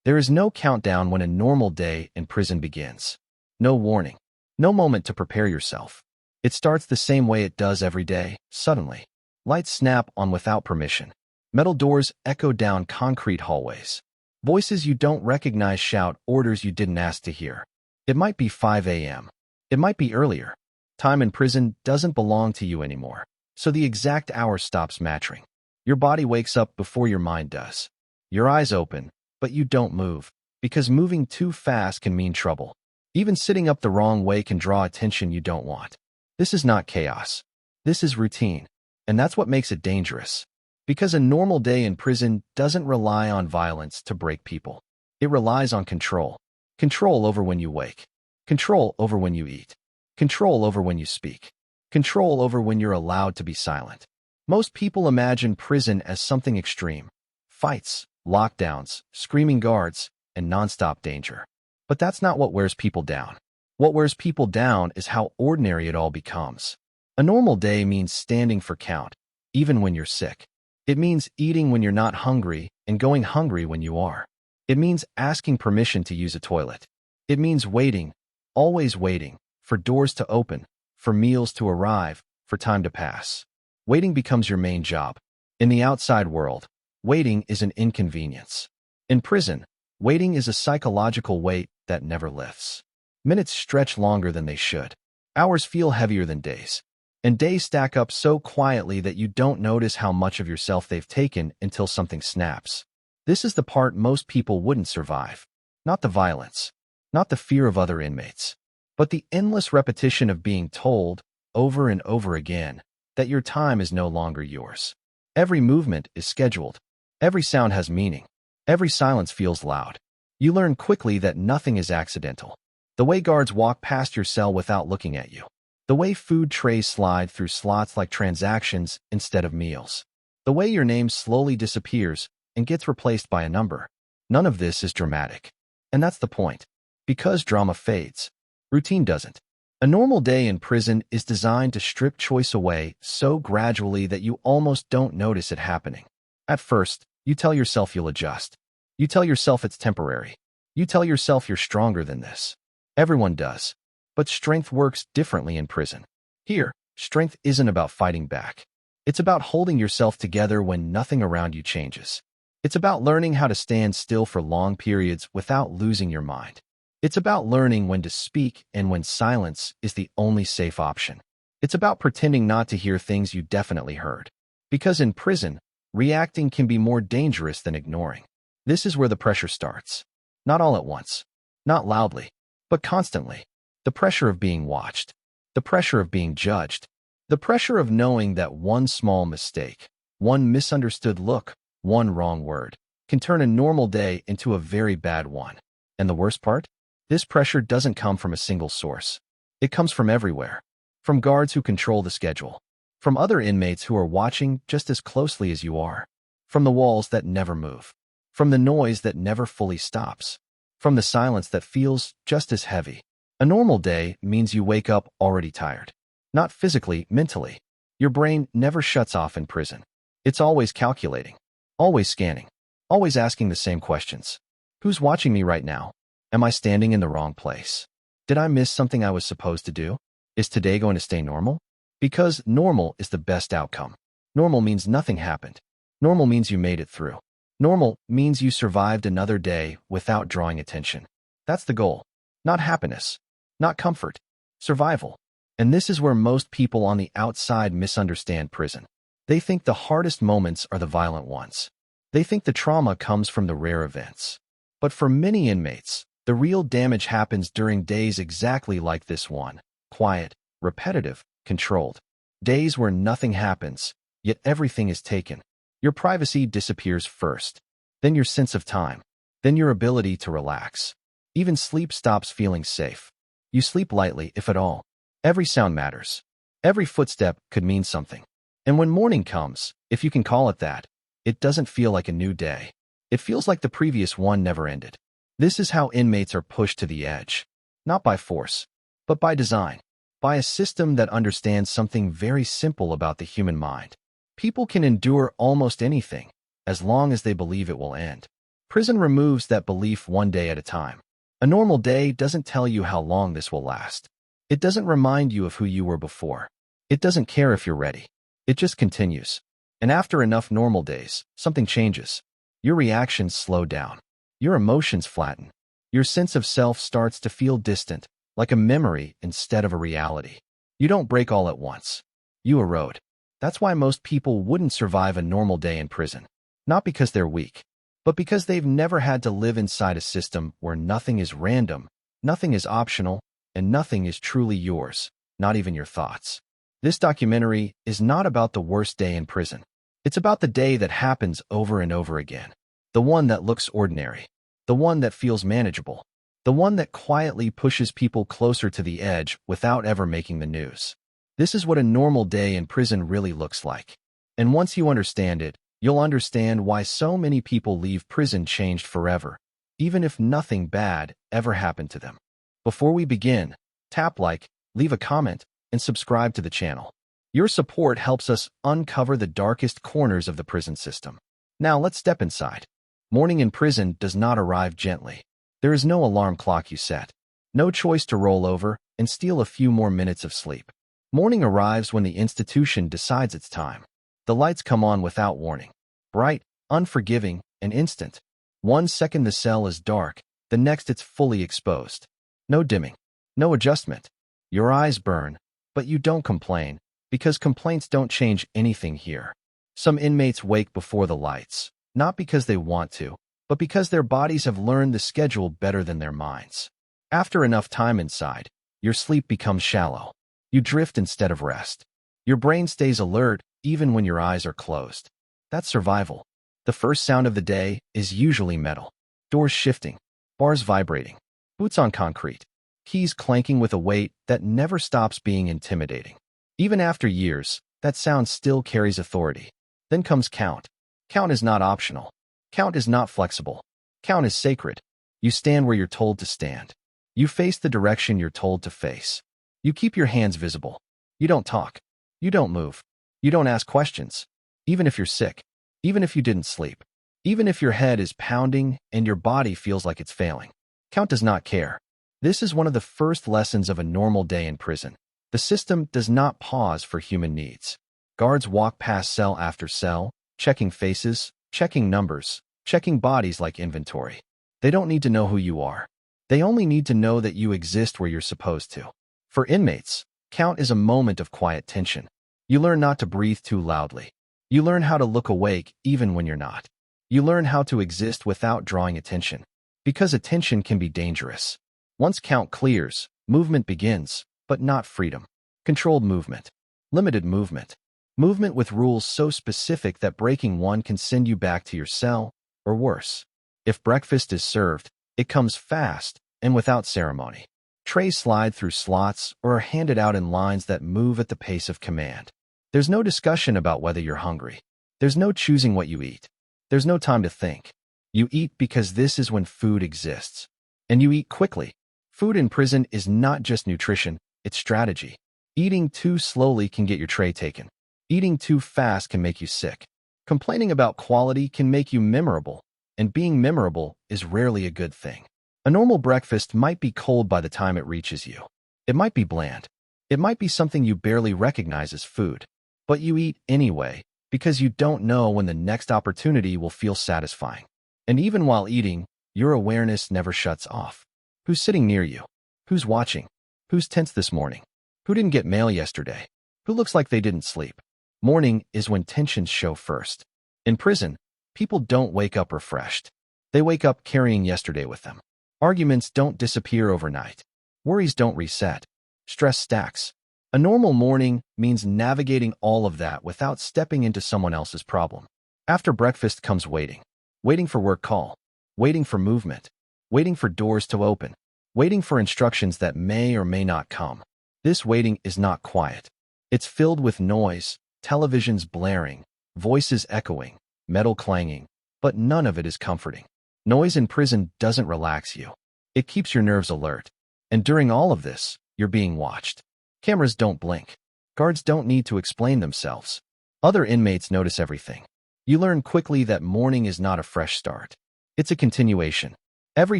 There is no countdown when a normal day in prison begins. No warning. No moment to prepare yourself. It starts the same way it does every day, suddenly. Lights snap on without permission. Metal doors echo down concrete hallways. Voices you don't recognize shout orders you didn't ask to hear. It might be 5 a.m. It might be earlier. Time in prison doesn't belong to you anymore, so the exact hour stops mattering. Your body wakes up before your mind does. Your eyes open, but you don't move, because moving too fast can mean trouble. Even sitting up the wrong way can draw attention you don't want. This is not chaos. This is routine, and that's what makes it dangerous. Because a normal day in prison doesn't rely on violence to break people. It relies on control. Control over when you wake. Control over when you eat. Control over when you speak. Control over when you're allowed to be silent. Most people imagine prison as something extreme. Fights, lockdowns, screaming guards, and nonstop danger. But that's not what wears people down. What wears people down is how ordinary it all becomes. A normal day means standing for count, even when you're sick. It means eating when you're not hungry and going hungry when you are. It means asking permission to use a toilet. It means waiting, always waiting, for doors to open, for meals to arrive, for time to pass. Waiting becomes your main job. In the outside world, waiting is an inconvenience. In prison, waiting is a psychological weight that never lifts. Minutes stretch longer than they should. Hours feel heavier than days. And days stack up so quietly that you don't notice how much of yourself they've taken until something snaps. This is the part most people wouldn't survive. Not the violence, not the fear of other inmates, but the endless repetition of being told, over and over again, that your time is no longer yours. Every movement is scheduled. Every sound has meaning. Every silence feels loud. You learn quickly that nothing is accidental. The way guards walk past your cell without looking at you. The way food trays slide through slots like transactions instead of meals. The way your name slowly disappears and gets replaced by a number. None of this is dramatic. And that's the point. Because drama fades, routine doesn't. A normal day in prison is designed to strip choice away so gradually that you almost don't notice it happening. At first, you tell yourself you'll adjust. You tell yourself it's temporary. You tell yourself you're stronger than this. Everyone does. But strength works differently in prison. Here, strength isn't about fighting back. It's about holding yourself together when nothing around you changes. It's about learning how to stand still for long periods without losing your mind. It's about learning when to speak and when silence is the only safe option. It's about pretending not to hear things you definitely heard. Because in prison, reacting can be more dangerous than ignoring. This is where the pressure starts. Not all at once. Not loudly. But constantly. The pressure of being watched. The pressure of being judged. The pressure of knowing that one small mistake, one misunderstood look, one wrong word, can turn a normal day into a very bad one. And the worst part? This pressure doesn't come from a single source. It comes from everywhere. From guards who control the schedule. From other inmates who are watching just as closely as you are. From the walls that never move. From the noise that never fully stops. From the silence that feels just as heavy. A normal day means you wake up already tired. Not physically, mentally. Your brain never shuts off in prison. It's always calculating. Always scanning. Always asking the same questions. Who's watching me right now? Am I standing in the wrong place? Did I miss something I was supposed to do? Is today going to stay normal? Because normal is the best outcome. Normal means nothing happened. Normal means you made it through. Normal means you survived another day without drawing attention. That's the goal. Not happiness. Not comfort. Survival. And this is where most people on the outside misunderstand prison. They think the hardest moments are the violent ones. They think the trauma comes from the rare events. But for many inmates, the real damage happens during days exactly like this one. Quiet, repetitive, controlled. Days where nothing happens, yet everything is taken. Your privacy disappears first. Then your sense of time. Then your ability to relax. Even sleep stops feeling safe. You sleep lightly, if at all. Every sound matters. Every footstep could mean something. And when morning comes, if you can call it that, it doesn't feel like a new day. It feels like the previous one never ended. This is how inmates are pushed to the edge. Not by force, but by design. By a system that understands something very simple about the human mind. People can endure almost anything, as long as they believe it will end. Prison removes that belief one day at a time. A normal day doesn't tell you how long this will last. It doesn't remind you of who you were before. It doesn't care if you're ready. It just continues. And after enough normal days, something changes. Your reactions slow down. Your emotions flatten. Your sense of self starts to feel distant, like a memory instead of a reality. You don't break all at once. You erode. That's why most people wouldn't survive a normal day in prison. Not because they're weak, but because they've never had to live inside a system where nothing is random, nothing is optional, and nothing is truly yours, not even your thoughts. This documentary is not about the worst day in prison. It's about the day that happens over and over again. The one that looks ordinary. The one that feels manageable. The one that quietly pushes people closer to the edge without ever making the news. This is what a normal day in prison really looks like. And once you understand it, you'll understand why so many people leave prison changed forever, even if nothing bad ever happened to them. Before we begin, tap like, leave a comment, and subscribe to the channel. Your support helps us uncover the darkest corners of the prison system. Now let's step inside. Morning in prison does not arrive gently. There is no alarm clock you set. No choice to roll over and steal a few more minutes of sleep. Morning arrives when the institution decides it's time. The lights come on without warning. Bright, unforgiving, and instant. 1 second the cell is dark, the next it's fully exposed. No dimming. No adjustment. Your eyes burn, but you don't complain, because complaints don't change anything here. Some inmates wake before the lights, not because they want to, but because their bodies have learned the schedule better than their minds. After enough time inside, your sleep becomes shallow. You drift instead of rest. Your brain stays alert even when your eyes are closed. That's survival. The first sound of the day is usually metal. Doors shifting, bars vibrating, boots on concrete, keys clanking with a weight that never stops being intimidating. Even after years, that sound still carries authority. Then comes count. Count is not optional. Count is not flexible. Count is sacred. You stand where you're told to stand. You face the direction you're told to face. You keep your hands visible. You don't talk. You don't move. You don't ask questions. Even if you're sick. Even if you didn't sleep. Even if your head is pounding and your body feels like it's failing. Count does not care. This is one of the first lessons of a normal day in prison. The system does not pause for human needs. Guards walk past cell after cell, checking faces, checking numbers, checking bodies like inventory. They don't need to know who you are. They only need to know that you exist where you're supposed to. For inmates, count is a moment of quiet tension. You learn not to breathe too loudly. You learn how to look awake even when you're not. You learn how to exist without drawing attention. Because attention can be dangerous. Once count clears, movement begins, but not freedom. Controlled movement. Limited movement. Movement with rules so specific that breaking one can send you back to your cell, or worse. If breakfast is served, it comes fast and without ceremony. Trays slide through slots or are handed out in lines that move at the pace of command. There's no discussion about whether you're hungry. There's no choosing what you eat. There's no time to think. You eat because this is when food exists. And you eat quickly. Food in prison is not just nutrition, it's strategy. Eating too slowly can get your tray taken. Eating too fast can make you sick. Complaining about quality can make you memorable, and being memorable is rarely a good thing. A normal breakfast might be cold by the time it reaches you. It might be bland. It might be something you barely recognize as food. But you eat anyway, because you don't know when the next opportunity will feel satisfying. And even while eating, your awareness never shuts off. Who's sitting near you? Who's watching? Who's tense this morning? Who didn't get mail yesterday? Who looks like they didn't sleep? Morning is when tensions show first. In prison, people don't wake up refreshed. They wake up carrying yesterday with them. Arguments don't disappear overnight. Worries don't reset. Stress stacks. A normal morning means navigating all of that without stepping into someone else's problem. After breakfast comes waiting. Waiting for work call. Waiting for movement. Waiting for doors to open. Waiting for instructions that may or may not come. This waiting is not quiet. It's filled with noise, televisions blaring, voices echoing, metal clanging, but none of it is comforting. Noise in prison doesn't relax you. It keeps your nerves alert. And during all of this, you're being watched. Cameras don't blink. Guards don't need to explain themselves. Other inmates notice everything. You learn quickly that morning is not a fresh start. It's a continuation. Every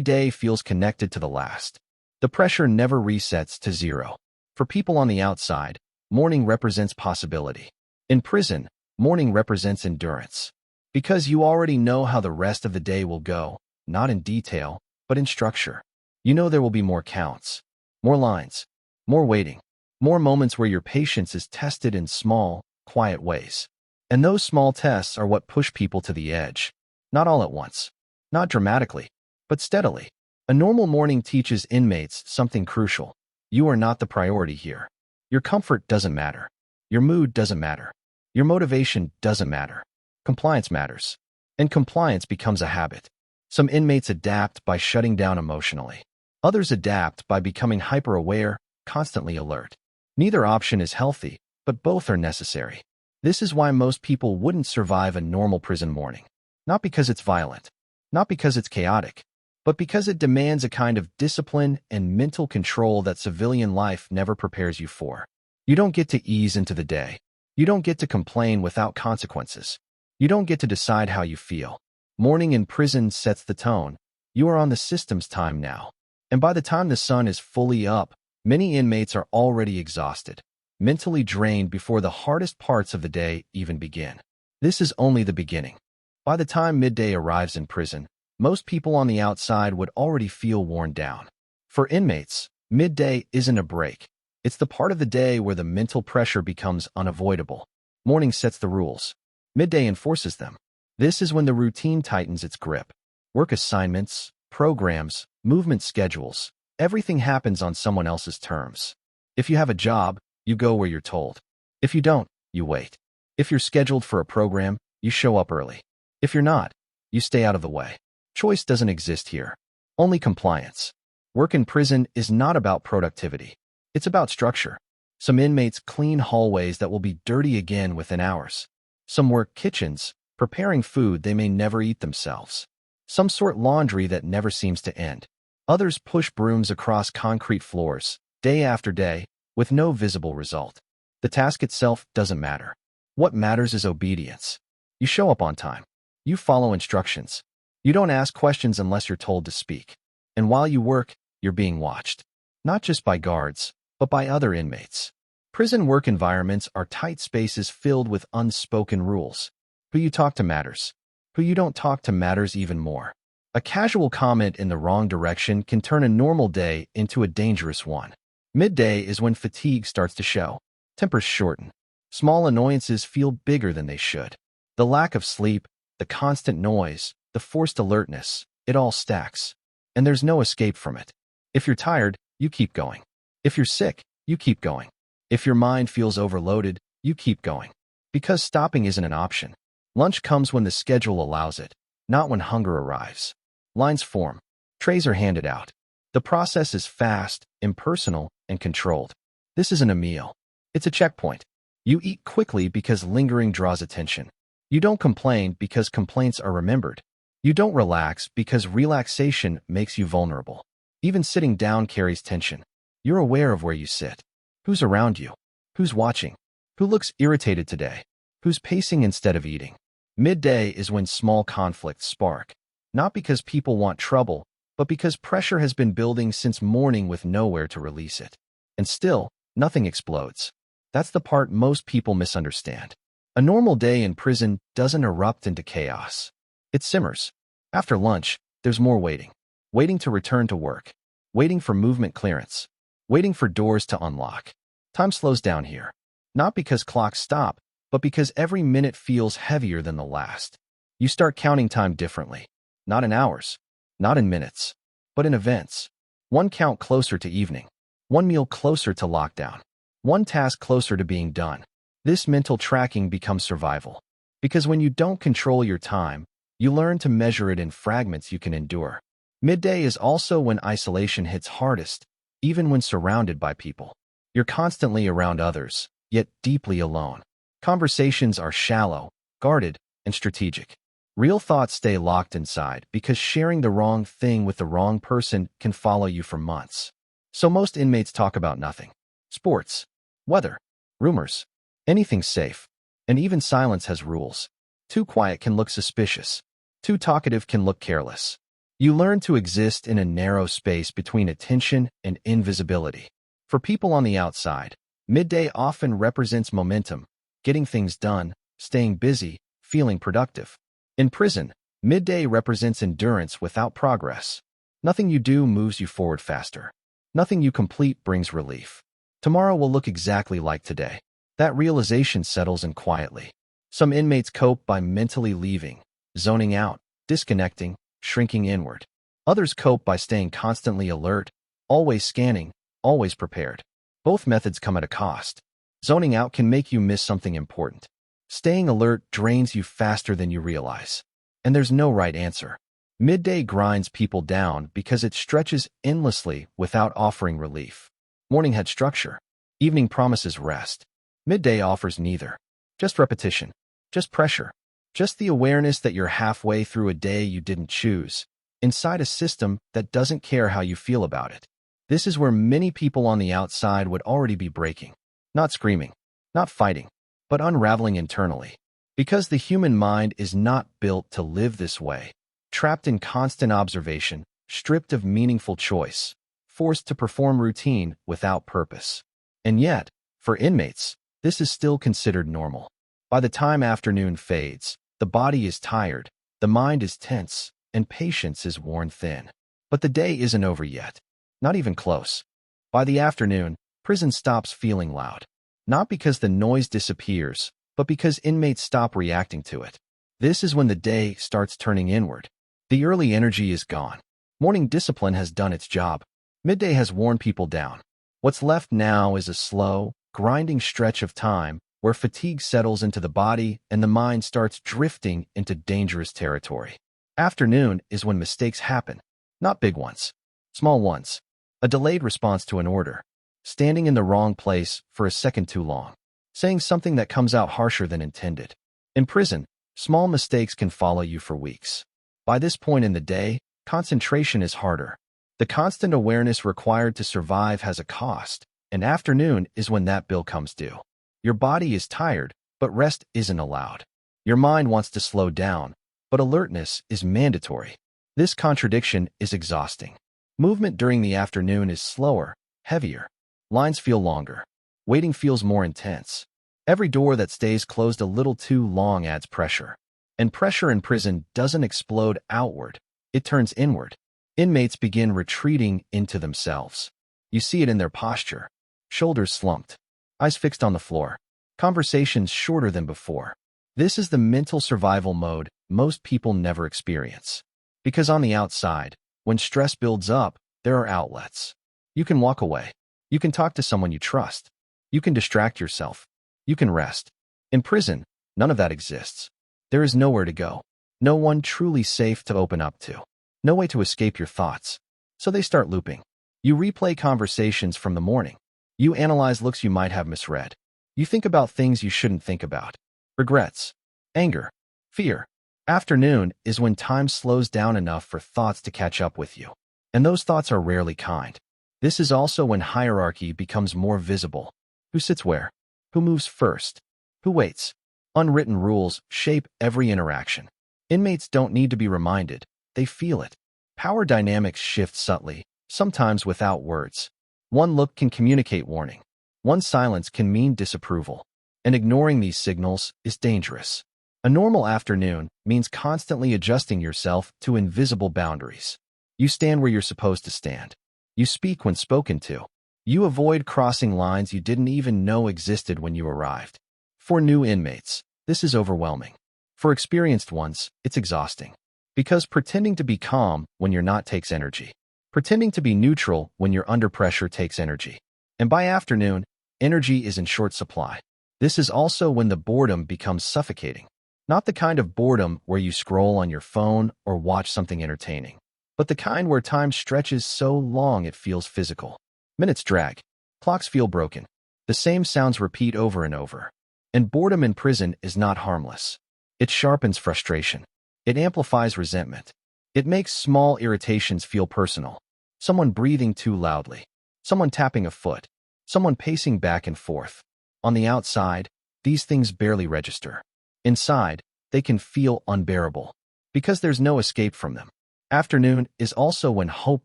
day feels connected to the last. The pressure never resets to zero. For people on the outside, morning represents possibility. In prison, morning represents endurance. Because you already know how the rest of the day will go, not in detail, but in structure. You know there will be more counts, more lines, more waiting, more moments where your patience is tested in small, quiet ways. And those small tests are what push people to the edge. Not all at once, not dramatically, but steadily. A normal morning teaches inmates something crucial. You are not the priority here. Your comfort doesn't matter. Your mood doesn't matter. Your motivation doesn't matter. Compliance matters. And compliance becomes a habit. Some inmates adapt by shutting down emotionally. Others adapt by becoming hyper-aware, constantly alert. Neither option is healthy, but both are necessary. This is why most people wouldn't survive a normal prison morning. Not because it's violent, not because it's chaotic, but because it demands a kind of discipline and mental control that civilian life never prepares you for. You don't get to ease into the day. You don't get to complain without consequences. You don't get to decide how you feel. Morning in prison sets the tone. You are on the system's time now. And by the time the sun is fully up, many inmates are already exhausted, mentally drained before the hardest parts of the day even begin. This is only the beginning. By the time midday arrives in prison, most people on the outside would already feel worn down. For inmates, midday isn't a break. It's the part of the day where the mental pressure becomes unavoidable. Morning sets the rules. Midday enforces them. This is when the routine tightens its grip. Work assignments, programs, movement schedules, everything happens on someone else's terms. If you have a job, you go where you're told. If you don't, you wait. If you're scheduled for a program, you show up early. If you're not, you stay out of the way. Choice doesn't exist here. Only compliance. Work in prison is not about productivity. It's about structure. Some inmates clean hallways that will be dirty again within hours. Some work kitchens, preparing food they may never eat themselves. Some sort laundry that never seems to end. Others push brooms across concrete floors, day after day, with no visible result. The task itself doesn't matter. What matters is obedience. You show up on time. You follow instructions. You don't ask questions unless you're told to speak. And while you work, you're being watched. Not just by guards, but by other inmates. Prison work environments are tight spaces filled with unspoken rules. Who you talk to matters. Who you don't talk to matters even more. A casual comment in the wrong direction can turn a normal day into a dangerous one. Midday is when fatigue starts to show. Tempers shorten. Small annoyances feel bigger than they should. The lack of sleep, the constant noise, the forced alertness, it all stacks. And there's no escape from it. If you're tired, you keep going. If you're sick, you keep going. If your mind feels overloaded, you keep going. Because stopping isn't an option. Lunch comes when the schedule allows it, not when hunger arrives. Lines form. Trays are handed out. The process is fast, impersonal, and controlled. This isn't a meal. It's a checkpoint. You eat quickly because lingering draws attention. You don't complain because complaints are remembered. You don't relax because relaxation makes you vulnerable. Even sitting down carries tension. You're aware of where you sit. Who's around you? Who's watching? Who looks irritated today? Who's pacing instead of eating? Midday is when small conflicts spark. Not because people want trouble, but because pressure has been building since morning with nowhere to release it. And still, nothing explodes. That's the part most people misunderstand. A normal day in prison doesn't erupt into chaos. It simmers. After lunch, there's more waiting. Waiting to return to work. Waiting for movement clearance. Waiting for doors to unlock. Time slows down here. Not because clocks stop, but because every minute feels heavier than the last. You start counting time differently. Not in hours. Not in minutes. But in events. One count closer to evening. One meal closer to lockdown. One task closer to being done. This mental tracking becomes survival. Because when you don't control your time, you learn to measure it in fragments you can endure. Midday is also when isolation hits hardest, even when surrounded by people. You're constantly around others, yet deeply alone. Conversations are shallow, guarded, and strategic. Real thoughts stay locked inside because sharing the wrong thing with the wrong person can follow you for months. So most inmates talk about nothing. Sports, weather, rumors, anything safe. And even silence has rules. Too quiet can look suspicious. Too talkative can look careless. You learn to exist in a narrow space between attention and invisibility. For people on the outside, midday often represents momentum, getting things done, staying busy, feeling productive. In prison, midday represents endurance without progress. Nothing you do moves you forward faster. Nothing you complete brings relief. Tomorrow will look exactly like today. That realization settles in quietly. Some inmates cope by mentally leaving, zoning out, disconnecting, shrinking inward. Others cope by staying constantly alert, always scanning, always prepared. Both methods come at a cost. Zoning out can make you miss something important. Staying alert drains you faster than you realize. And there's no right answer. Midday grinds people down because it stretches endlessly without offering relief. Morning had structure. Evening promises rest. Midday offers neither. Just repetition. Just pressure. Just the awareness that you're halfway through a day you didn't choose, inside a system that doesn't care how you feel about it. This is where many people on the outside would already be breaking. Not screaming, not fighting, but unraveling internally. Because the human mind is not built to live this way. Trapped in constant observation, stripped of meaningful choice, forced to perform routine without purpose. And yet, for inmates, this is still considered normal. By the time afternoon fades, the body is tired, the mind is tense, and patience is worn thin. But the day isn't over yet. Not even close. By the afternoon, prison stops feeling loud. Not because the noise disappears, but because inmates stop reacting to it. This is when the day starts turning inward. The early energy is gone. Morning discipline has done its job. Midday has worn people down. What's left now is a slow, grinding stretch of time where fatigue settles into the body and the mind starts drifting into dangerous territory. Afternoon is when mistakes happen. Not big ones. Small ones. A delayed response to an order. Standing in the wrong place for a second too long. Saying something that comes out harsher than intended. In prison, small mistakes can follow you for weeks. By this point in the day, concentration is harder. The constant awareness required to survive has a cost, and afternoon is when that bill comes due. Your body is tired, but rest isn't allowed. Your mind wants to slow down, but alertness is mandatory. This contradiction is exhausting. Movement during the afternoon is slower, heavier. Lines feel longer. Waiting feels more intense. Every door that stays closed a little too long adds pressure. And pressure in prison doesn't explode outward. It turns inward. Inmates begin retreating into themselves. You see it in their posture. Shoulders slumped. Eyes fixed on the floor. Conversations shorter than before. This is the mental survival mode most people never experience. Because on the outside, when stress builds up, there are outlets. You can walk away. You can talk to someone you trust. You can distract yourself. You can rest. In prison, none of that exists. There is nowhere to go. No one truly safe to open up to. No way to escape your thoughts. So they start looping. You replay conversations from the morning. You analyze looks you might have misread. You think about things you shouldn't think about. Regrets. Anger. Fear. Afternoon is when time slows down enough for thoughts to catch up with you. And those thoughts are rarely kind. This is also when hierarchy becomes more visible. Who sits where? Who moves first? Who waits? Unwritten rules shape every interaction. Inmates don't need to be reminded. They feel it. Power dynamics shift subtly, sometimes without words. One look can communicate warning. One silence can mean disapproval. And ignoring these signals is dangerous. A normal afternoon means constantly adjusting yourself to invisible boundaries. You stand where you're supposed to stand. You speak when spoken to. You avoid crossing lines you didn't even know existed when you arrived. For new inmates, this is overwhelming. For experienced ones, it's exhausting. Because pretending to be calm when you're not takes energy. Pretending to be neutral when you're under pressure takes energy. And by afternoon, energy is in short supply. This is also when the boredom becomes suffocating. Not the kind of boredom where you scroll on your phone or watch something entertaining, but the kind where time stretches so long it feels physical. Minutes drag. Clocks feel broken. The same sounds repeat over and over. And boredom in prison is not harmless. It sharpens frustration. It amplifies resentment. It makes small irritations feel personal. Someone breathing too loudly. Someone tapping a foot. Someone pacing back and forth. On the outside, these things barely register. Inside, they can feel unbearable. because there's no escape from them. Afternoon is also when hope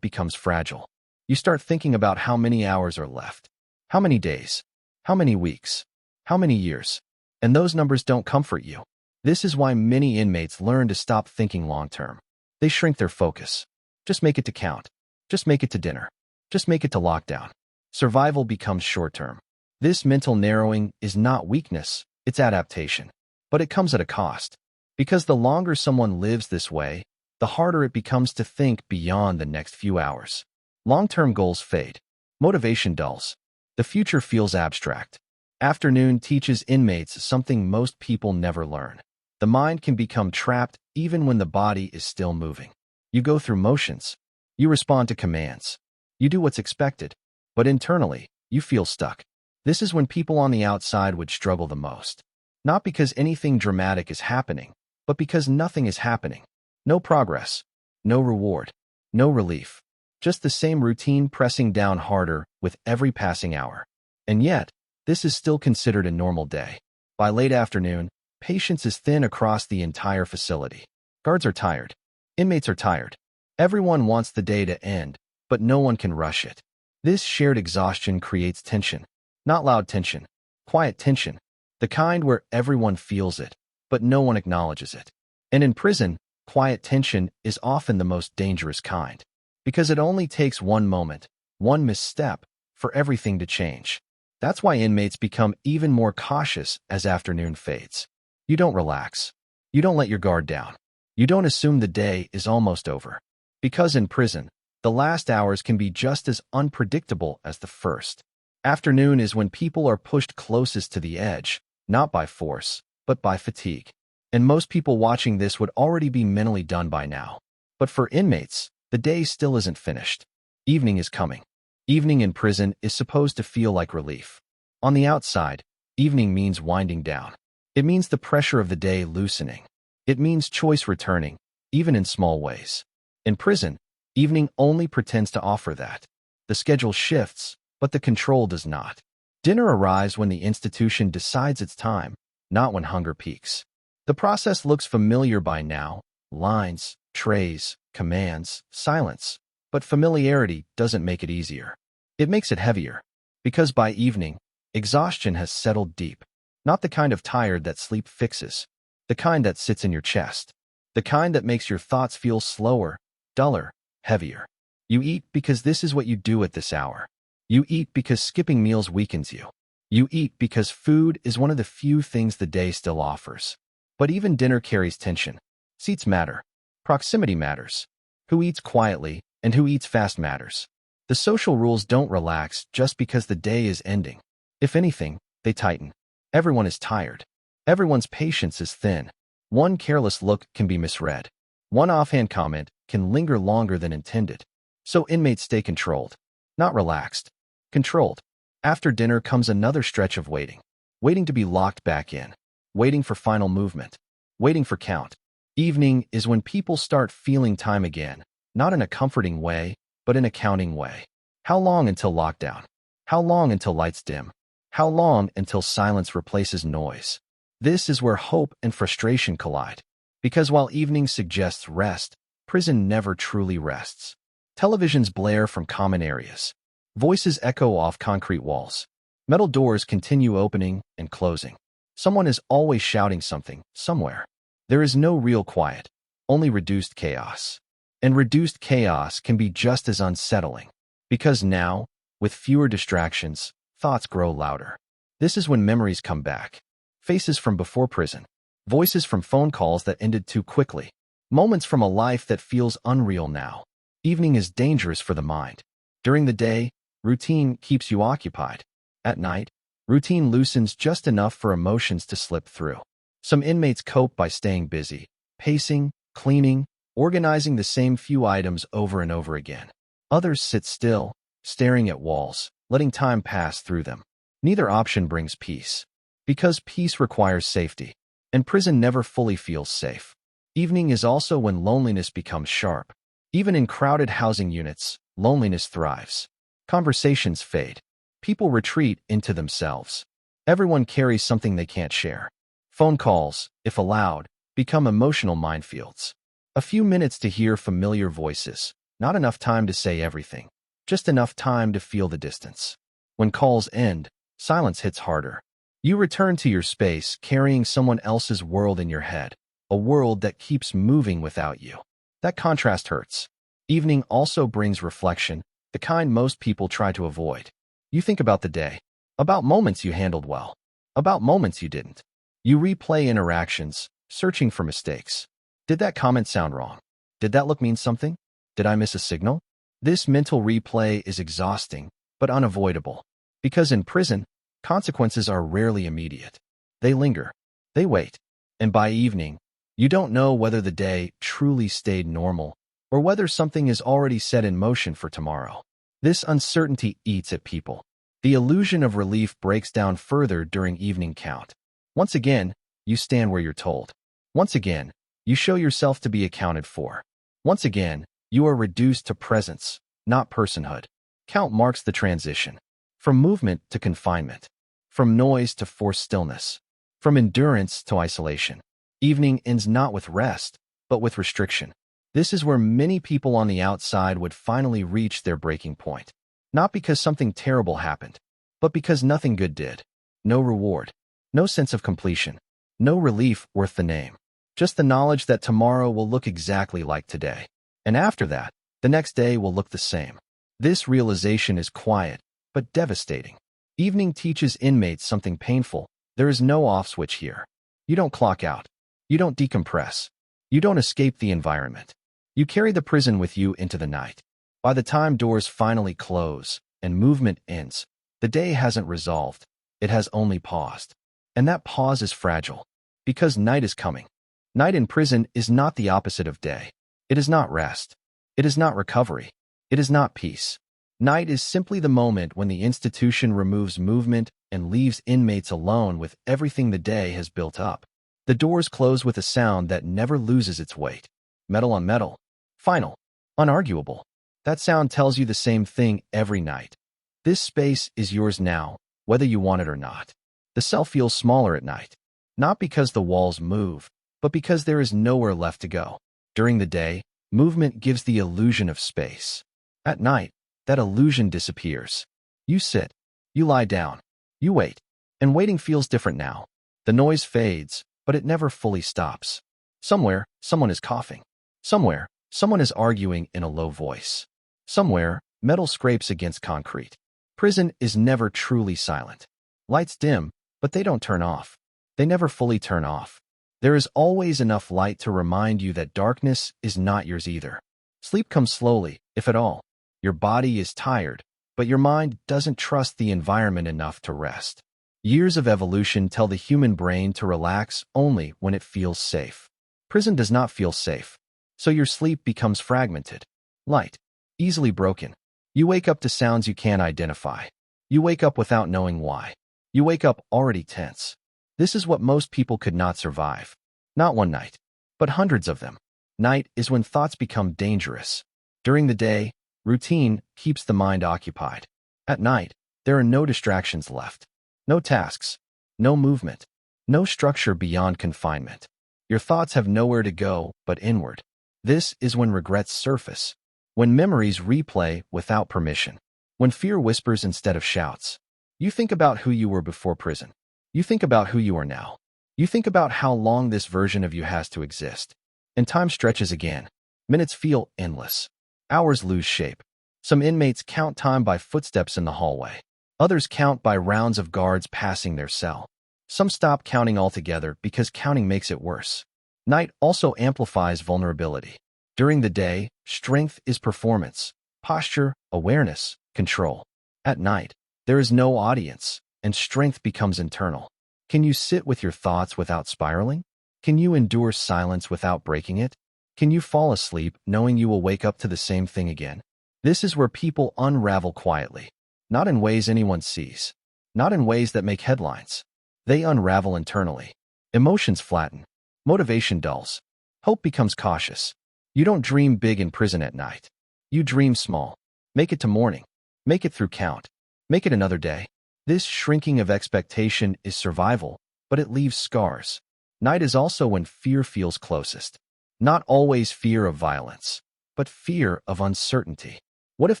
becomes fragile. You start thinking about how many hours are left, how many days, how many weeks, how many years, and those numbers don't comfort you. This is why many inmates learn to stop thinking long-term. They shrink their focus. Just make it to count. Just make it to dinner. Just make it to lockdown. Survival becomes short-term. This mental narrowing is not weakness, it's adaptation. But it comes at a cost. Because the longer someone lives this way, the harder it becomes to think beyond the next few hours. Long-term goals fade. Motivation dulls. The future feels abstract. Afternoon teaches inmates something most people never learn. The mind can become trapped even when the body is still moving. You go through motions. You respond to commands. You do what's expected. But internally, you feel stuck. This is when people on the outside would struggle the most. Not because anything dramatic is happening, but because nothing is happening. No progress. No reward. No relief. Just the same routine pressing down harder with every passing hour. And yet, this is still considered a normal day. By late afternoon, patience is thin across the entire facility. Guards are tired. Inmates are tired. Everyone wants the day to end, but no one can rush it. This shared exhaustion creates tension. Not loud tension. Quiet tension. The kind where everyone feels it, but no one acknowledges it. And in prison, quiet tension is often the most dangerous kind. Because it only takes one moment, one misstep, for everything to change. That's why inmates become even more cautious as afternoon fades. You don't relax. You don't let your guard down. You don't assume the day is almost over. Because in prison, the last hours can be just as unpredictable as the first. Afternoon is when people are pushed closest to the edge, not by force, but by fatigue. And most people watching this would already be mentally done by now. But for inmates, the day still isn't finished. Evening is coming. Evening in prison is supposed to feel like relief. On the outside, evening means winding down. It means the pressure of the day loosening. It means choice returning, even in small ways. In prison, evening only pretends to offer that. The schedule shifts, but the control does not. Dinner arrives when the institution decides it's time, not when hunger peaks. The process looks familiar by now. Lines, trays, commands, silence. But familiarity doesn't make it easier. It makes it heavier. Because by evening, exhaustion has settled deep. Not the kind of tired that sleep fixes. The kind that sits in your chest. The kind that makes your thoughts feel slower, duller, heavier. You eat because this is what you do at this hour. You eat because skipping meals weakens you. You eat because food is one of the few things the day still offers. But even dinner carries tension. Seats matter. Proximity matters. Who eats quietly and who eats fast matters. The social rules don't relax just because the day is ending. If anything, they tighten. Everyone is tired. Everyone's patience is thin. One careless look can be misread. One offhand comment can linger longer than intended. So inmates stay controlled. Not relaxed. Controlled. After dinner comes another stretch of waiting. Waiting to be locked back in. Waiting for final movement. Waiting for count. Evening is when people start feeling time again, not in a comforting way, but in a counting way. How long until lockdown? How long until lights dim? How long until silence replaces noise? This is where hope and frustration collide. Because while evening suggests rest, prison never truly rests. Televisions blare from common areas. Voices echo off concrete walls. Metal doors continue opening and closing. Someone is always shouting something, somewhere. There is no real quiet, only reduced chaos. And reduced chaos can be just as unsettling. Because now, with fewer distractions, thoughts grow louder. This is when memories come back. Faces from before prison. Voices from phone calls that ended too quickly. Moments from a life that feels unreal now. Evening is dangerous for the mind. During the day, routine keeps you occupied. At night, routine loosens just enough for emotions to slip through. Some inmates cope by staying busy, pacing, cleaning, organizing the same few items over and over again. Others sit still, staring at walls, letting time pass through them. Neither option brings peace. Because peace requires safety, and prison never fully feels safe. Evening is also when loneliness becomes sharp. Even in crowded housing units, loneliness thrives. Conversations fade. People retreat into themselves. Everyone carries something they can't share. Phone calls, if allowed, become emotional minefields. A few minutes to hear familiar voices, not enough time to say everything, just enough time to feel the distance. When calls end, silence hits harder. You return to your space, carrying someone else's world in your head, a world that keeps moving without you. That contrast hurts. Evening also brings reflection, the kind most people try to avoid. You think about the day, about moments you handled well, about moments you didn't. You replay interactions, searching for mistakes. Did that comment sound wrong? Did that look mean something? Did I miss a signal? This mental replay is exhausting, but unavoidable. Because in prison, consequences are rarely immediate. They linger. They wait. And by evening, you don't know whether the day truly stayed normal or whether something is already set in motion for tomorrow. This uncertainty eats at people. The illusion of relief breaks down further during evening count. Once again, you stand where you're told. Once again, you show yourself to be accounted for. Once again, you are reduced to presence, not personhood. Count marks the transition. From movement to confinement. From noise to forced stillness. From endurance to isolation. Evening ends not with rest, but with restriction. This is where many people on the outside would finally reach their breaking point. Not because something terrible happened, but because nothing good did. No reward. No sense of completion. No relief worth the name. Just the knowledge that tomorrow will look exactly like today. And after that, the next day will look the same. This realization is quiet, but devastating. Evening teaches inmates something painful. There is no off switch here. You don't clock out. You don't decompress. You don't escape the environment. You carry the prison with you into the night. By the time doors finally close and movement ends, the day hasn't resolved. It has only paused. And that pause is fragile, because night is coming. Night in prison is not the opposite of day. It is not rest. It is not recovery. It is not peace. Night is simply the moment when the institution removes movement and leaves inmates alone with everything the day has built up. The doors close with a sound that never loses its weight. Metal on metal. Final. Unarguable. That sound tells you the same thing every night. This space is yours now, whether you want it or not. The cell feels smaller at night. Not because the walls move, but because there is nowhere left to go. During the day, movement gives the illusion of space. At night, that illusion disappears. You sit. You lie down. You wait. And waiting feels different now. The noise fades, but it never fully stops. Somewhere, someone is coughing. Somewhere, someone is arguing in a low voice. Somewhere, metal scrapes against concrete. Prison is never truly silent. Lights dim, but they don't turn off. They never fully turn off. There is always enough light to remind you that darkness is not yours either. Sleep comes slowly, if at all. Your body is tired, but your mind doesn't trust the environment enough to rest. Years of evolution tell the human brain to relax only when it feels safe. Prison does not feel safe, so your sleep becomes fragmented, light, easily broken. You wake up to sounds you can't identify. You wake up without knowing why. You wake up already tense. This is what most people could not survive. Not one night, but hundreds of them. Night is when thoughts become dangerous. During the day, routine keeps the mind occupied. At night, there are no distractions left. No tasks. No movement. No structure beyond confinement. Your thoughts have nowhere to go but inward. This is when regrets surface. When memories replay without permission. When fear whispers instead of shouts. You think about who you were before prison. You think about who you are now. You think about how long this version of you has to exist. And time stretches again. Minutes feel endless. Hours lose shape. Some inmates count time by footsteps in the hallway. Others count by rounds of guards passing their cell. Some stop counting altogether because counting makes it worse. Night also amplifies vulnerability. During the day, strength is performance, posture, awareness, control. At night, there is no audience, and strength becomes internal. Can you sit with your thoughts without spiraling? Can you endure silence without breaking it? Can you fall asleep knowing you will wake up to the same thing again? This is where people unravel quietly. Not in ways anyone sees. Not in ways that make headlines. They unravel internally. Emotions flatten. Motivation dulls. Hope becomes cautious. You don't dream big in prison at night. You dream small. Make it to morning. Make it through count. Make it another day. This shrinking of expectation is survival, but it leaves scars. Night is also when fear feels closest. Not always fear of violence, but fear of uncertainty. What if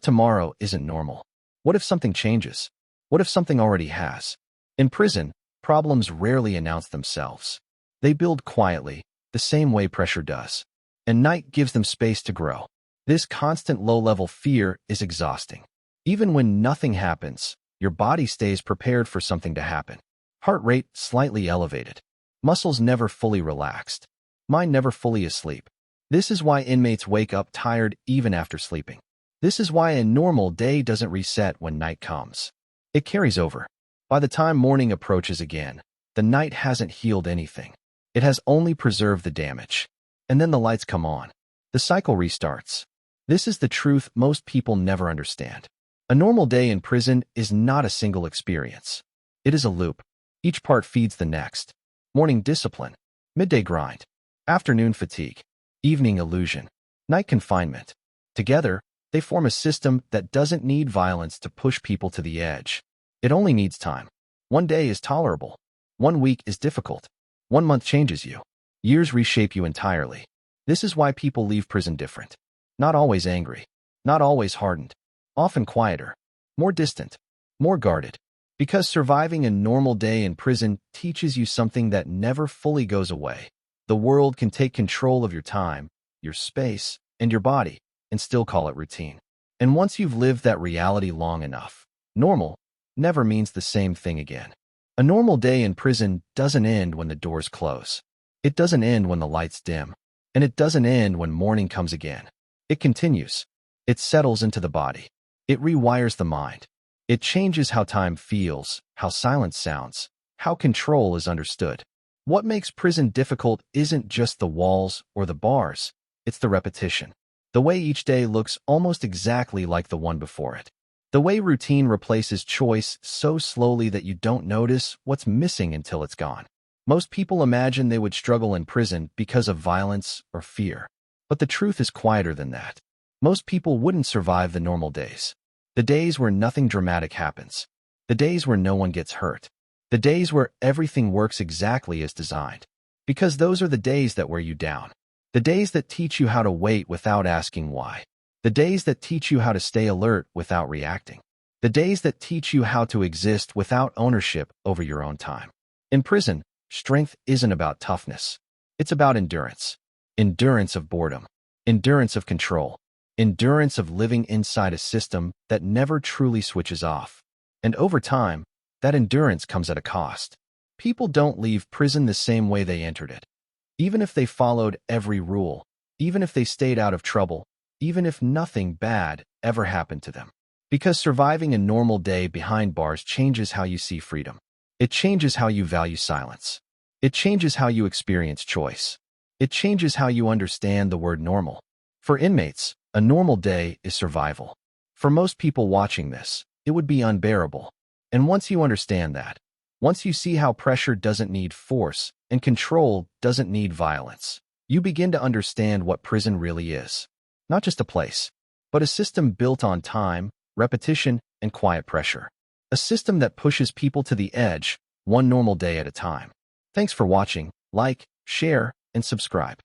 tomorrow isn't normal? What if something changes? What if something already has? In prison, problems rarely announce themselves. They build quietly, the same way pressure does. And night gives them space to grow. This constant low-level fear is exhausting. Even when nothing happens, your body stays prepared for something to happen. Heart rate slightly elevated. Muscles never fully relaxed. Mind never fully asleep. This is why inmates wake up tired even after sleeping. This is why a normal day doesn't reset when night comes. It carries over. By the time morning approaches again, the night hasn't healed anything. It has only preserved the damage. And then the lights come on. The cycle restarts. This is the truth most people never understand. A normal day in prison is not a single experience. It is a loop. Each part feeds the next. Morning discipline, midday grind, afternoon fatigue, evening illusion, night confinement. Together, they form a system that doesn't need violence to push people to the edge. It only needs time. One day is tolerable. 1 week is difficult. 1 month changes you. Years reshape you entirely. This is why people leave prison different. Not always angry. Not always hardened. Often quieter. More distant. More guarded. Because surviving a normal day in prison teaches you something that never fully goes away. The world can take control of your time, your space, and your body, and still call it routine. And once you've lived that reality long enough, normal never means the same thing again. A normal day in prison doesn't end when the doors close. It doesn't end when the lights dim. And it doesn't end when morning comes again. It continues. It settles into the body. It rewires the mind. It changes how time feels, how silence sounds, how control is understood. What makes prison difficult isn't just the walls or the bars. It's the repetition. The way each day looks almost exactly like the one before it. The way routine replaces choice so slowly that you don't notice what's missing until it's gone. Most people imagine they would struggle in prison because of violence or fear. But the truth is quieter than that. Most people wouldn't survive the normal days. The days where nothing dramatic happens. The days where no one gets hurt. The days where everything works exactly as designed. Because those are the days that wear you down. The days that teach you how to wait without asking why. The days that teach you how to stay alert without reacting. The days that teach you how to exist without ownership over your own time. In prison, strength isn't about toughness. It's about endurance. Endurance of boredom. Endurance of control. Endurance of living inside a system that never truly switches off. And over time, that endurance comes at a cost. People don't leave prison the same way they entered it. Even if they followed every rule, even if they stayed out of trouble, even if nothing bad ever happened to them. Because surviving a normal day behind bars changes how you see freedom. It changes how you value silence. It changes how you experience choice. It changes how you understand the word normal. For inmates, a normal day is survival. For most people watching this, it would be unbearable. And once you understand that, once you see how pressure doesn't need force and control doesn't need violence, you begin to understand what prison really is. Not just a place, but a system built on time, repetition, and quiet pressure. A system that pushes people to the edge, one normal day at a time. Thanks for watching. Like, share, and subscribe.